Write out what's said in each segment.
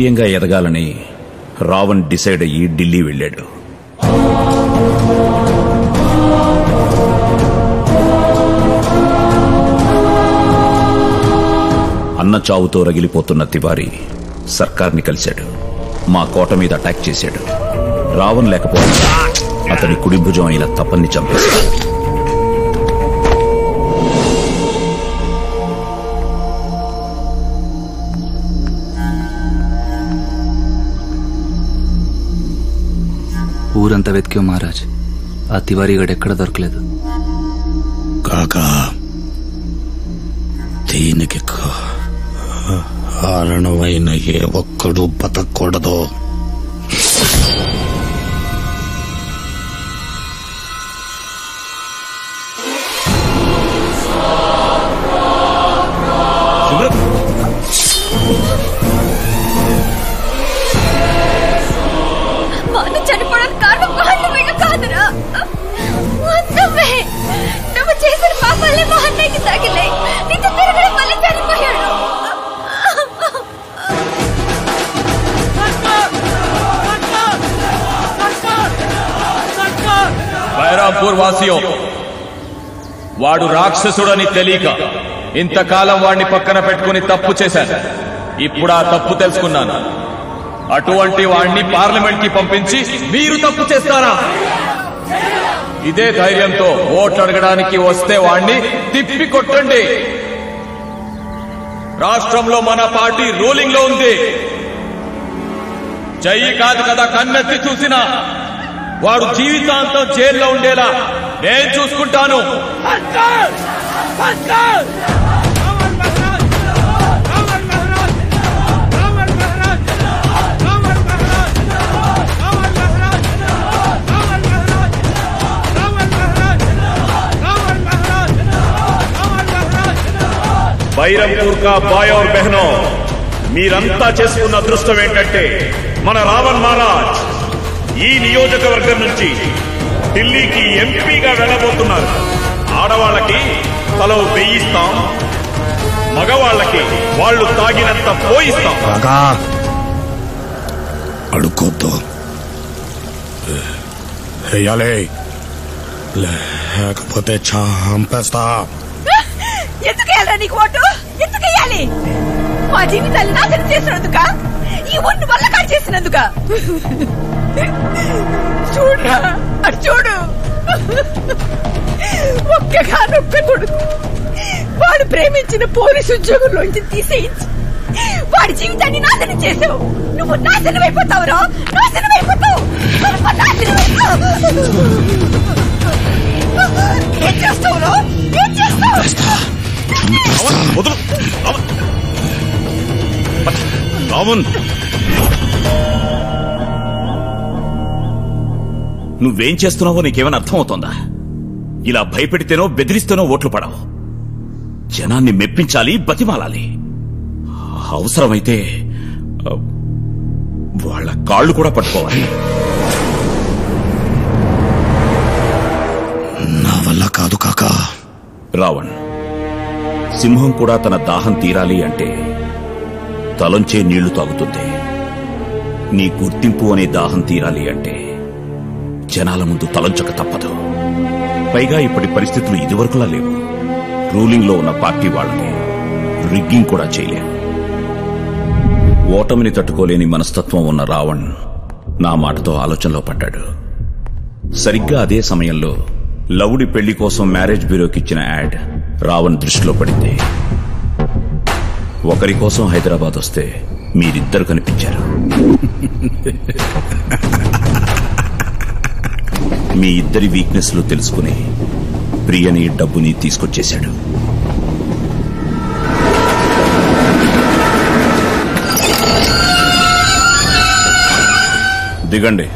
రాజకీయంగా ఎదగాలని రావణ్ డిసైడ్ అయ్యి ఢిల్లీ వెళ్ళాడు. అన్న చావుతో రగిలిపోతున్న తివారీ సర్కార్ని కలిశాడు. మా కోట మీద అటాక్ చేశాడు. రావణ్ లేకపోతే అతని కుడి భుజం అయిన తపన్ని చంపేశాడు. ఊరంతా వెతికాం మహారాజ్. ఆ తివారీ గడు ఎక్కడ దొరకలేదు. కాకా దీనికి కారణమైన ఏ ఒక్కడు బతకూడదు. చనిపోవడానికి కారణం వాళ్ళు వీళ్ళు కాదురా. నువ్వు చేసిన పాపాలే మా అన్నయ్యకి తగిలాయి. నీతో తిరగడం వల్ల చనిపోయాడు. బైరాంపూర్ వాసియో, వాడు రాక్షసుడని తెలియక ఇంతకాలం వాడిని పక్కన పెట్టుకుని తప్పు చేశాను. ఇప్పుడు ఆ తప్పు తెలుసుకున్నాను. అటువంటి వాణ్ణి పార్లమెంట్ కి పంపించి మీరు తప్పు చేస్తారా? ఇదే ధైర్యంతో ఓట్లు అడగడానికి వస్తే వాణ్ణి తిప్పి కొట్టండి. రాష్ట్రంలో మన పార్టీ రూలింగ్ లో ఉంది. చెయ్యి కాదు కదా కన్నెత్తి చూసినా వాడు జీవితాంతం జైల్లో ఉండేలా నేను చూసుకుంటాను. బైరంపూర్ కా బాయ్ और బహనో, మీరంతా చేసుకున్న అదృష్టం ఏంటంటే మన రావణ్ మహారాజ్ ఈ నియోజకవర్గం నుంచి ఢిల్లీకి ఎంపీగా వెళ్ళబోతున్నారు. ఆడవాళ్ళకి తలో 1000 ఇస్తాం, మగవాళ్ళకి వాళ్ళు తాగినంత పోయిస్తాం. అడుక్కోద్దు, లేకపోతే చంపేస్తా. ఎందుకేయాలరా నీకు ఓటు? ఎందుకేయాలి? మా జీవితాన్ని నాశనం చేసినందుక? ఈ ఊరిని వల్లకాడు చేసినందుక? చూడరా, అటు చూడు. ఒక్కగానొక్క కొడుకు వాడు ప్రేమించిన పోలీసు ఉద్యోగంలోంచి తీసేయించి వాడి జీవితాన్ని నాశనం చేసావు. నువ్వు నాశనం అయిపోతావురా, నాశనం అయిపోతావు. ఏం చేస్తావురా? ఏం చేస్తావు? నువ్వేం చేస్తున్నావో నీకేమైనా అర్థమవుతోందా? ఇలా భయపెడితేనో బెదిరిస్తేనో ఓట్లు పడవు. జనాన్ని మెప్పించాలి, బతిమాలాలి. అవసరమైతే వాళ్ళ కాళ్ళు కూడా పట్టుకోవాలి. నా వల్ల కాదు కాకా. రావణ్, సింహం కూడా తన దాహం తీరాలి అంటే తలంచే నీళ్లు తాగుతుంది. నీ గుర్తింపు అనే దాహం తీరాలి అంటే జనాల ముందు తలంచక తప్పదు. పైగా ఇప్పటి పరిస్థితులు ఇదివరకులా లేవు. రూలింగ్ లో ఉన్న పార్టీ వాళ్ళని రిగ్గింగ్ కూడా చేయలేరు. ఓటమిని తట్టుకోలేని మనస్తత్వం ఉన్న రావణ్ నా మాటతో ఆలోచనలో పడ్డాడు. సరిగ్గా అదే సమయంలో లవుడి పెళ్లి కోసం మ్యారేజ్ బ్యూరోకి ఇచ్చిన యాడ్ రావణ్ దృష్టిలో పడింది. ఒకరి కోసం హైదరాబాద్ వస్తే మీరిద్దరు కనిపించారు. మీ ఇద్దరి వీక్నెస్లు తెలుసుకుని ప్రియని, డబ్బుని తీసుకొచ్చేశాడు. దిగండి.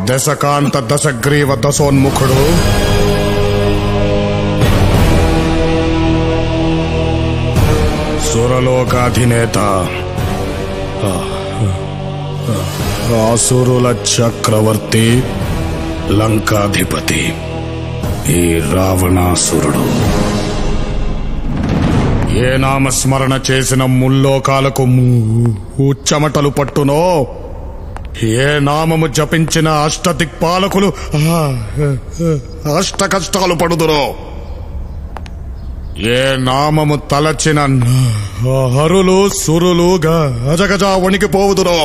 దశకాంత దశగ్రీవ దశోన్ముఖుడు సురలోకాధినేత ఆసురుల చక్రవర్తి లంకాధిపతి ఈ రావణాసురుడు ఏ నామస్మరణ చేసిన ముల్లోకాలకు చెమటలు పట్టునో, ఏ నామము జపించిన అష్టదిక్పాలకులు అష్ట కష్టాలు పడుదురో, ఏ నామము తలచిన హరులు సురులు గజగజ వణికిపోవుదురో,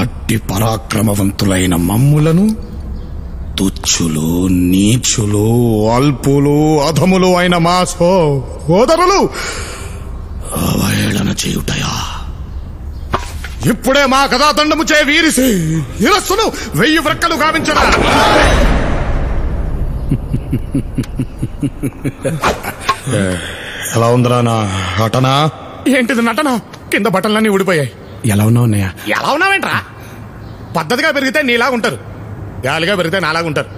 అట్టి పరాక్రమవంతులైన మమ్ములను తుచ్చులు నీచులు అల్పులు అధములు అయిన మా సోదరులు అవహేళన చేయుటయా? ఇప్పుడే మా కథాదండము చే వీరిసి ఇరస్సును 1000 వ్రక్కలు గావించరా. ఎలా ఉందిరా నా నటన? ఏంటిది నటన? కింద బట్టలన్నీ ఊడిపోయాయి. ఎలా ఉన్నావు అన్నయ్య? ఎలా ఉన్నావేంట్రా? పద్ధతిగా పెరిగితే నీలాగా ఉంటారు, గాలిగా పెరిగితే నాలాగా ఉంటారు,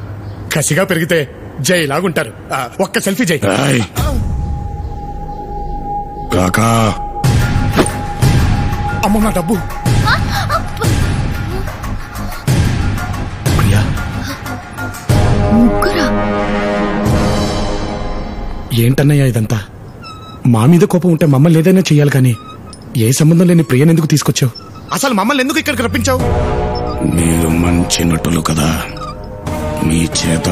కసిగా పెరిగితే జైలాగా ఉంటారు. ఒక్క సెల్ఫీ జై. కాకా అమ్మ నా డబ్బు. ప్రియా ఏంటన్నయ్యా ఇదంతా? మా మీద కోపం ఉంటే మమ్మల్ని ఏదైనా చెయ్యాలి, కానీ ఏ సంబంధం లేని ప్రియని ఎందుకు తీసుకొచ్చావు? అసలు మమ్మల్ని ఎందుకు ఇక్కడికి రప్పించావు? మీరు మంచి నటులు కదా, మీ చేత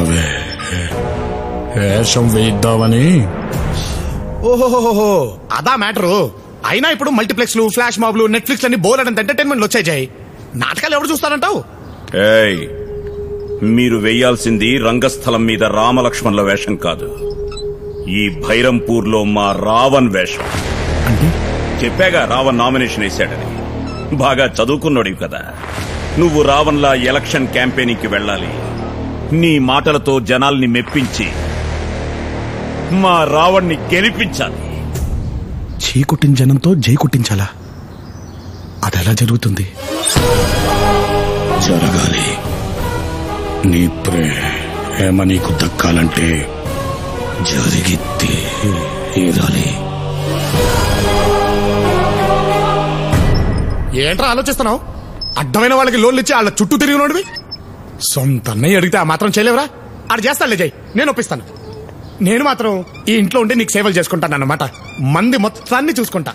వేషం వేయిద్దామని. ఓహోహోహో, అదా మ్యాటరు. అయినా ఇప్పుడు మల్టీప్లెక్స్లు, ఫ్లాష్ మాబ్లు, నెట్ఫ్లిక్స్ అని బోలెడంత ఎంటర్టైన్మెంట్లు వచ్చాయి. జై, నాటకాలు ఎవరు చూస్తారంటావు? ఏయ్, మీరు వెయ్యాల్సింది రంగస్థలం మీద రామలక్ష్మణుల వేషం కాదు, ఈ భైరంపూర్లో మా రావణ్ వేషం. అంటే చెప్పాగా రావణ్ నామినేషన్ వేశాడని. బాగా చదువుకున్నాడు కదా. నువ్వు రావణ్లా ఎలక్షన్ క్యాంపెయినింగ్ కి వెళ్ళాలి, నీ మాటలతో జనాల్ని మెప్పించి మా రావణ్ణి గెలిపించాలి. చీ కుట్టిన జనంతో జై కుట్టించాలా? అదెలా జరుగుతుంది? జరగాలి. నీ ప్రేమ నీకు దక్కాలంటే జరిగి తీరాలి. ఏంట్రా ఆలోచిస్తున్నావు? అడ్డమైన వాళ్ళకి లోన్లు ఇచ్చి వాళ్ళ చుట్టూ తిరిగినోడివి. సొంత అన్నయ్య అడిగితే ఆ మాత్రం చేయలేవరా? ఆడు చేస్తానులే జై, నేను ఒప్పిస్తాను. నేను మాత్రం ఈ ఇంట్లో ఉండి నీకు సేవలు చేసుకుంటాను అన్నమాట. మంది మొత్తాన్ని చూసుకుంటా.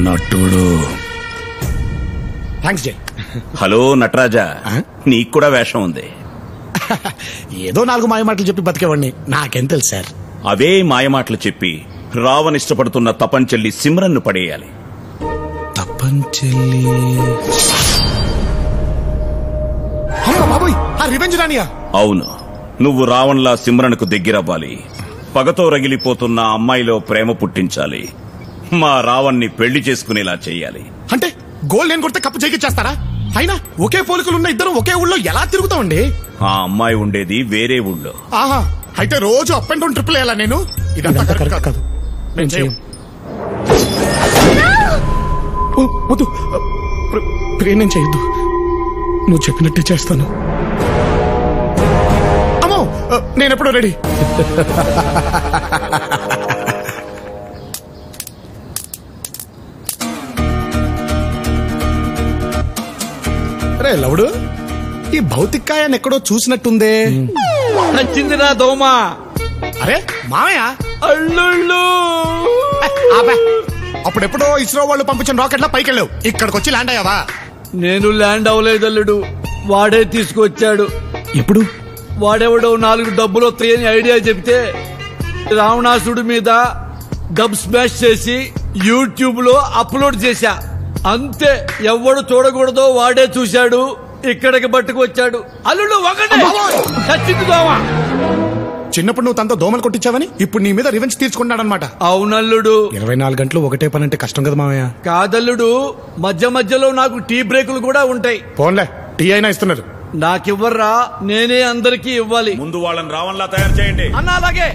నటుడు. థ్యాంక్స్ జై. హలో నటరాజా, నీకు కూడా వేషం ఉంది. ఏదో 4 మాయమాటలు చెప్పి బతికేవాడిని, నాకేం తెలుసు సార్. అవే మాయమాటలు చెప్పి రావణ్ ఇష్టపడుతున్న తపంచెల్లి సిమ్రన్ను పడేయాలి. తపంచెల్లి? బాబోయ్, ఆ రివెంజ్ రానియా? అవును, నువ్వు రావణ్లా సిమ్రన్కు దగ్గరవ్వాలి. పగతో రగిలిపోతున్న అమ్మాయిలో ప్రేమ పుట్టించాలి. మా రావణ్ణి పెళ్లి చేసుకునేలా చెయ్యాలి. అంటే గోల్ నేను కొడితే కప్పు చేస్తారా? అయినా ఒకే పోలికలున్న ఇద్దరు ఒకే ఊళ్ళో ఎలా తిరుగుతామండి? ఆ అమ్మాయి ఉండేది వేరే ఊళ్ళో. ఆహా, అయితే రోజు అప్ అండ్ డౌన్ ట్రిపుల్ వేయాలా నేను? ఇదంతా కరెక్ట్ కాదు. నేను చేయను. వద్దు ప్రేమ చేయొద్దు, నువ్వు చెప్పినట్టే చేస్తాను. అమ్మో, నేనెప్పుడో రెడీ. రే లవుడు, ఈ భౌతికాయాన్ని ఎక్కడో చూసినట్టుందే. నచ్చిందిరా దోమా. అరే మామయ్య, అల్లుళ్ళు. అప్పుడెప్పుడో ఇస్రో వాళ్ళు పంపించిన రాకెట్లా పైకి వెళ్ళావు, ఇక్కడికి వచ్చి ల్యాండ్ అయ్యావా? నేను ల్యాండ్ అవ్వలేదు అల్లుడు, వాడే తీసుకొచ్చాడు. ఎప్పుడు? వాడెవడో 4 డబ్బులు వస్తాయని ఐడియా చెప్తే రావణాసుడి మీద డబ్ స్మాష్ చేసి యూట్యూబ్ లో అప్లోడ్ చేశా. అంతే, ఎవడు చూడకూడదో వాడే చూశాడు, ఇక్కడికి పట్టుకొచ్చాడు. అల్లుడు ఒకటే చచ్చింది దోమ. చిన్నప్పుడు నువ్వు తనతో దోమలు కొట్టించావని ఇప్పుడు నీ మీద రివెంజ్ తీర్చుకున్నాడనమాట. అవునల్లుడు. 24 గంటలు ఒకటే పని అంటే కష్టం కదా మామయ్య. కాదల్లుడు, మధ్య మధ్యలో నాకు టీ బ్రేకులు కూడా ఉంటాయి. పోన్లే, టీ అయినా ఇస్తున్నారు. నాకివ్వర్రా, నేనే అందరికీ ఇవ్వాలి. ముందు వాళ్ళని రావణ్లా తయారు చేయండి అన్నా. అలాగే.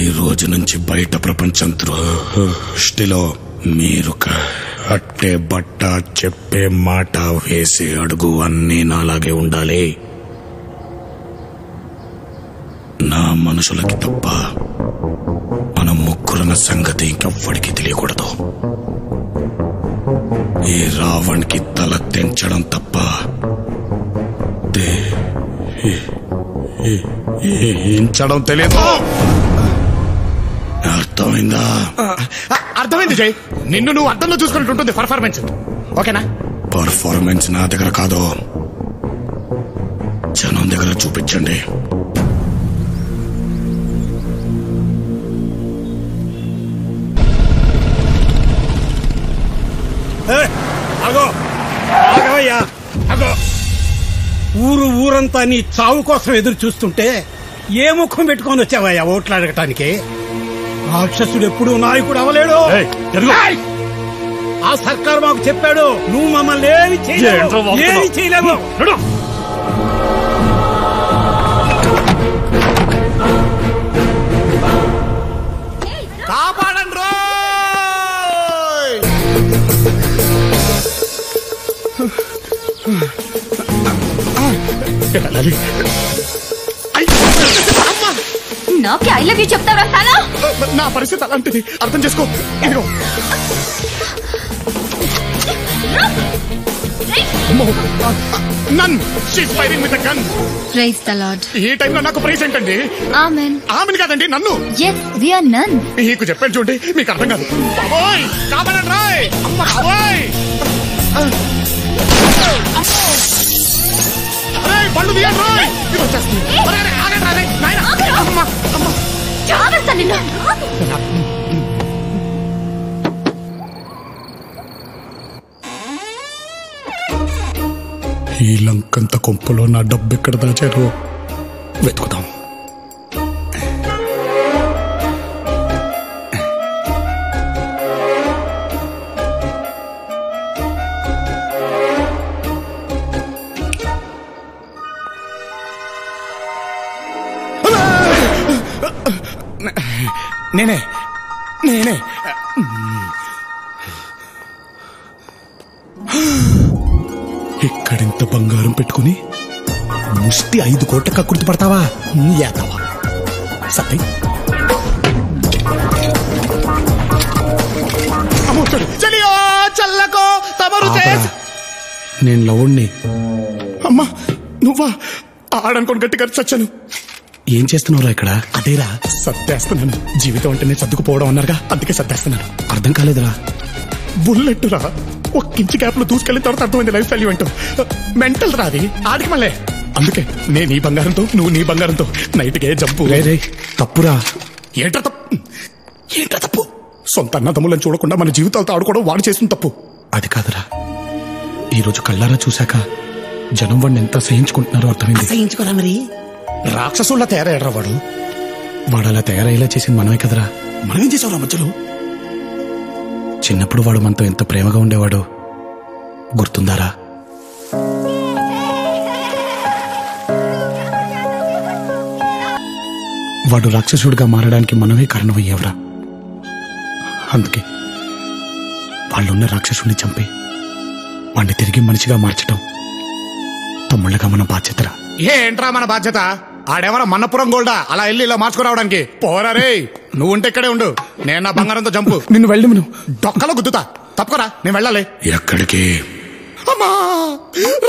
ఈ రోజు నుంచి బయట ప్రపంచం దృష్టిలో మీరు అట్టే బట్ట చెప్పే మాట వేసే అడుగు అన్నీ నాలాగే ఉండాలి. నా మనుషులకి తప్ప మన ముగ్గురున్న సంగతి ఇంకెవ్వడికి తెలియకూడదు. ఈ రావణ్కి తల తెంచడం తప్ప ఎంచడం తెలియదు. అర్థమైందా? అర్థమైంది జై. నిన్ను నువ్వు అర్థంలో చూసుకున్నట్టు ఉంటుంది పర్ఫార్మెన్స్. ఓకేనా? పర్ఫార్మెన్స్ నా దగ్గర కాదు, జనం దగ్గర చూపించండి. ఊరంతా నీ చావు కోసం ఎదురు చూస్తుంటే ఏ ముఖం పెట్టుకొని వచ్చావయ్యా ఓట్లు అడగటానికి? రాక్షసుడు ఎప్పుడు నాయకుడు అవలేడు. ఆ సర్కారు మాకు చెప్పాడు, నువ్వు మమ్మల్ని ఏమి చేయలేవు. కాపాడండి నాకే ఐ లవ్ యూ చెప్తావా సాలా? నా పరిస్థితి అలాంటిది, అర్థం చేసుకో. ఇదిగో nun she's firing with a gun. Praise the lord. ఈ టైంలో నాకు ప్రైజ్ ఏంటండి? ఆమెన్. ఆమెన్ కాదండి, నన్ను. yes we are none. మీకు చెప్పాను చూడండి, మీకు అర్థం కాదు. బాబోయ్ కాపాడండి రాయ్. అమ్మ బాబోయ్. అరే పళ్ళు తీయండి రాయ్. ఇది వచ్చేస్తుంది. అరే ఆగండి రాయ్. నాయనా అమ్మ అమ్మ చావస్తా నిన్ను. ఈ లంకంత కొంపలో నా డబ్బు ఎక్కడ దాచారు వెతుకుదాం. నేనే నేనే ఇక్కడింత బంగారం పెట్టుకుని ముష్టి 5 కోట్ల కక్కుర్తి పడతావా? ఏతావా సత్యం. నేను లవుణ్ణి. అమ్మా నువ్వా? ఆడనుకోని గట్టిగా చచ్చాను. ఏం చేస్తున్నావురా ఇక్కడ? అదేరా సర్దేస్తున్నాను. జీవితం అంటేనే సర్దుకుపోవడం అన్నారుగా, అందుకే సర్దేస్తున్నాను. అర్థం కాలేదురా. బుల్లెట్ రా, ఒక ఇంచు గ్యాప్ లో దూసుకెళ్ళిన తర్వాత అర్థమైంది లైఫ్ వాల్యూ అంటూ. మెంటల్ రాది ఆడికి మళ్ళీ. అందుకే నేను ఈ బంగారంతో, నువ్వు నీ బంగారంతో నైట్కే జంపు. తప్పురా. ఏంట్రా తప్పు? ఏంట్రా తప్పు? సొంత అన్నదమ్ములను చూడకుండా మన జీవితాలతో ఆడుకోవడం వాడు చేసిన తప్పు. అది కాదురా, ఈరోజు కళ్ళారా చూశాక జనం వాడిని ఎంత సహించుకుంటున్నారో అర్థమైంది. సహించుకోరా మరి. రాక్షసుల్లా తయారయ్యాడ్రా వాడు. వాడు అలా తయారయ్యేలా చేసింది మనమే కదరా. మనమేం చేసావురా మధ్యలో? చిన్నప్పుడు వాడు మనతో ఎంత ప్రేమగా ఉండేవాడు గుర్తుందారా? వాడు రాక్షసుడిగా మారడానికి మనమే కారణమయ్యావురా. అందుకే వాళ్ళున్న రాక్షసుడిని చంపి వాడిని తిరిగి మనిషిగా మార్చడం తమ్ముళ్ళగా మన బాధ్యతరా. ఏంట్రా మన బాధ్యత? ఆడెవరా మన్నపురం గోల్డా అలా వెళ్ళి ఇలా మార్చుకురావడానికి? పోరా రే, నువ్వు ఉంటే ఇక్కడే ఉండు. నేను నా బంగారంతో జంపు. నిన్ను వెళ్ళి నువ్వు డొక్కలో గుద్దుతా. తప్పకరా, నేను వెళ్ళాలి. ఎక్కడికి? అమ్మా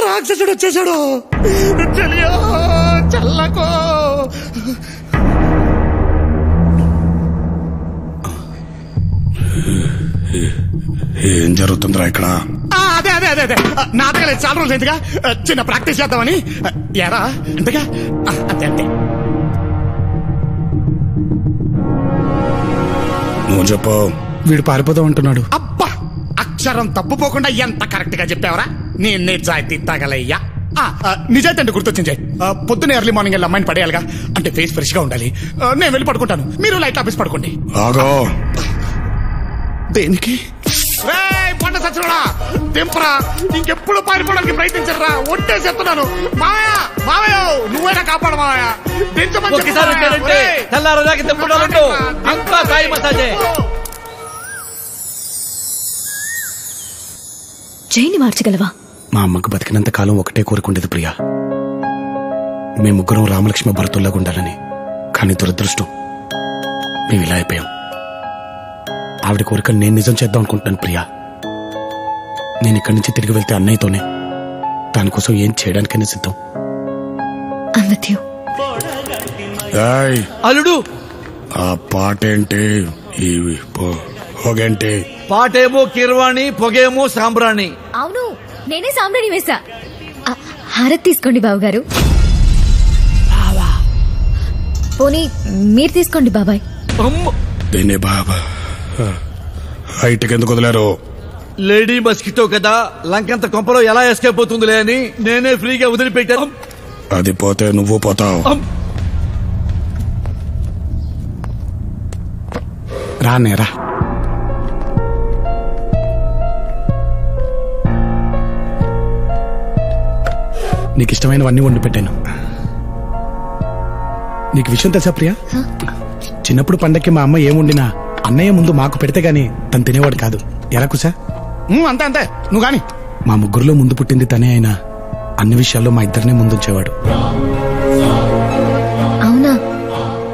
రాక్షసుడు వచ్చేసాడు. చల్లకో. ఏం జరుగుతుందిరా ఇక్కడ? అదే అదే అదే అదే నాటకాలు చాలా రోజులు ఎందుగా చిన్న ప్రాక్టీస్ చేద్దామని. ఎరా అంతేగా? అంతే అంతే. నువ్వు చెప్పు. వీడు పారిపోదాం అంటున్నాడు. అబ్బా అక్షరం తప్పుపోకుండా ఎంత కరెక్ట్ గా చెప్పావరా. నేను నిజాయితీ తగలయ్యా. నిజాయితీ అంటే గుర్తొచ్చింది. పొద్దున్న ఎర్లీ మార్నింగ్ వెళ్ళి అమ్మాయిని పడేయాలిగా, అంటే ఫేస్ ఫ్రెష్ గా ఉండాలి. నేను వెళ్ళి పడుకుంటాను, మీరు లైట్ ఆఫీస్ పడుకోండి. దేనికి? బండ సచ్చినోడా దింపరా, ఇంకెప్పుడు పారిపోవడానికి ప్రయత్నించరా, ఒట్టే చెప్తున్నాను. మావయ్య మావయ్య నువ్వైనా కాపాడు మావయ్య. జైని మార్చగలవా? మా అమ్మకు బతికినంత కాలం ఒకటే కోరుకుండేది ప్రియా, మేము ముగ్గురం రామలక్ష్మి భరతుల్లాగా ఉండాలని. కానీ దురదృష్టం మేము ఇలా అయిపోయాం. ఆవిడ కోరికలు నేను నిజం చేద్దాం అనుకుంటున్నాను ప్రియా. నేను ఇక్కడి నుంచి తిరిగి వెళ్తే అన్నయ్యతోనే, దానికోసం ఏం చేయడానికైనా సిద్ధం. అల్లుడు ఆ పాటేంటి, ఈ పొగేంటి? పాటేమో కిర్వాణి, పొగేమో సాంబ్రాణి. అవును, నేనే సాంబ్రాణి వేసా. హారతి తీసుకోండి బావగారు. పోనీ మీరు తీసుకోండి బాబాయ్. దీన్ని బాబా హైట్కి ఎందుకు వదిలేరు? లేడీ మస్కిటో కదా, లంకంత కొంపలో ఎలా ఎస్కేప్ అవుతుందిలే అని నేనే ఫ్రీగా వదిలిపెట్టాను. అది పోతే నువ్వు పోతావు. రానేరా నీకు ఇష్టమైనవన్నీ వండి పెట్టాను. నీకు విషయం తెలుసా ప్రియా, చిన్నప్పుడు పండక్కి మా అమ్మ ఏం వండినా అన్నయ్య ముందు మాకు పెడితే గాని తను తినేవాడు కాదు. ఎలా కుసా? అంతే అంతే, నువ్వు గాని. మా ముగ్గురులో ముందు పుట్టింది తనే అయినా అన్ని విషయాల్లో మా ఇద్దరినే ముందుంచేవాడు. అవునా,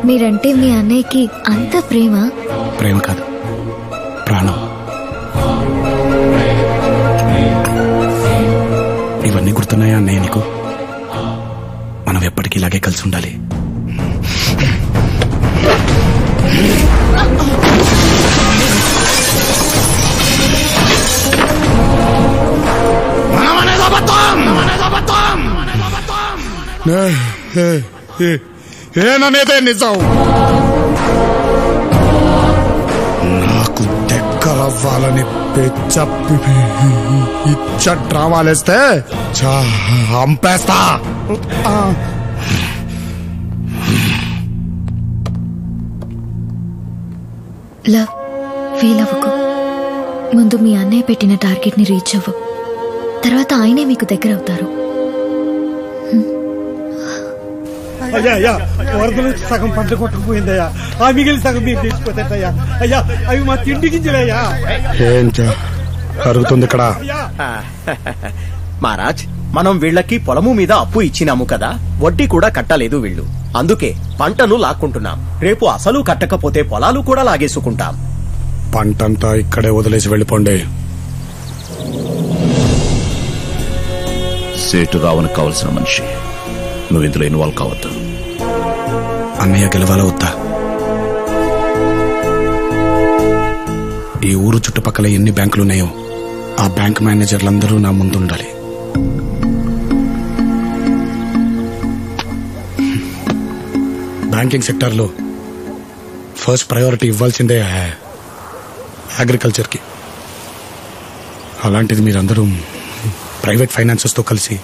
మీరంటే మీ అన్నయ్యకి అంత ప్రేమ? ప్రేమ కాదు, ప్రాణం. ఇవన్నీ గుర్తున్నాయా అన్నయ్య నీకు? మనం ఎప్పటికీ ఇలాగే కలిసి ఉండాలి. ఏననేదే నిజం. నాకు దగ్గరవ్వాలని ఇచ్చ డ్రామాలేస్తే చంపేస్తా. లవ్ ఫీల్ అవ్వకు. ముందు మీ అన్నయ్య పెట్టిన టార్గెట్ ని రీచ్ అవ్వు, తర్వాత ఆయనే మీకు దగ్గర అవుతారు. అయ్యా అయ్యా, వరదలు సగం పంట కొట్టుకుపోయిందయ్యా, ఆ మిగిలిన సగం మీరు తెచ్చిపోతాయ్యా. అయ్యా అవి మా తిండి గింజలయ్యా. ఏం జరుగుతుంది ఇక్కడ? మహారాజ్, మనం వీళ్ళకి పొలము మీద అప్పు ఇచ్చినాము కదా, వడ్డీ కూడా కట్టలేదు వీళ్ళు. అందుకే పంటను లాక్కుంటున్నాం. రేపు అసలు కట్టకపోతే పొలాలు కూడా లాగేసుకుంటాం. పంటంతా ఇక్కడే వదిలేసి వెళ్ళిపోండి. సేటు రావణ్ కావలసిన మనిషి, నువ్వు ఇందులో ఇన్వాల్వ్ కావద్దు. అన్నయ్య గెలవాలా వద్దా? ఈ ఊరు చుట్టుపక్కల ఎన్ని బ్యాంకులున్నాయో ఆ బ్యాంక్ మేనేజర్లందరూ నా ముందు ఉండాలి. బ్యాంకింగ్ సెక్టార్లో ఫస్ట్ ప్రయారిటీ ఇవ్వాల్సిందే అగ్రికల్చర్కి. అలాంటిది మీరందరూ ప్రైవేట్ ఫైనాన్సెస్తో కలిసి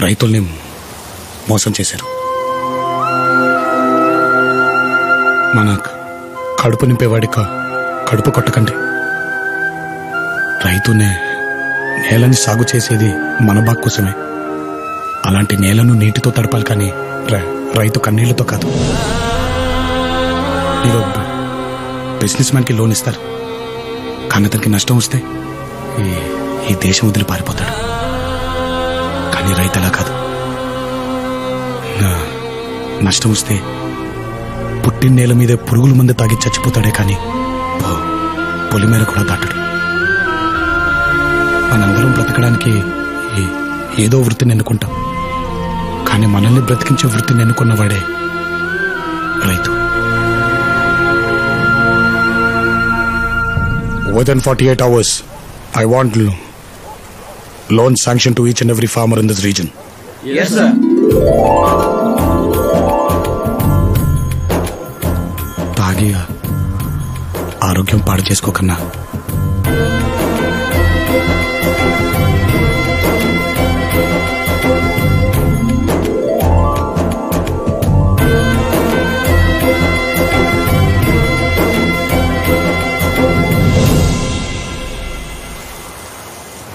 రైతుల్ని మోసం చేశారు. మన కడుపు నింపేవాడి కడుపు కొట్టకండి. రైతునే నేలని సాగు చేసేది మన బాగు కోసమే. అలాంటి నేలను నీటితో తడపాలి, కానీ రైతు కన్నీళ్లతో కాదు. మీరు బిజినెస్ మ్యాన్కి లోన్ ఇస్తారు, కానీ అతనికి నష్టం వస్తే ఈ దేశం వదిలి పారిపోతాడు. కానీ రైతు అలా కాదు. నష్టం వస్తే పుట్టిన నేల మీద పురుగుల మందు తాగి చచ్చిపోతాడే, కానీ పొలిమేర కూడా దాటడు. మనందరం బ్రతకడానికి ఏదో వృత్తిని ఎన్నుకుంటాం, కానీ మనల్ని బ్రతికించే వృత్తిని ఎన్నుకున్నవాడే రైతు. Within 48 hours, I want loan sanction to each and every farmer in this region. Yes, sir. తాగి ఆరోగ్యం పాడు చేసుకోకన్నా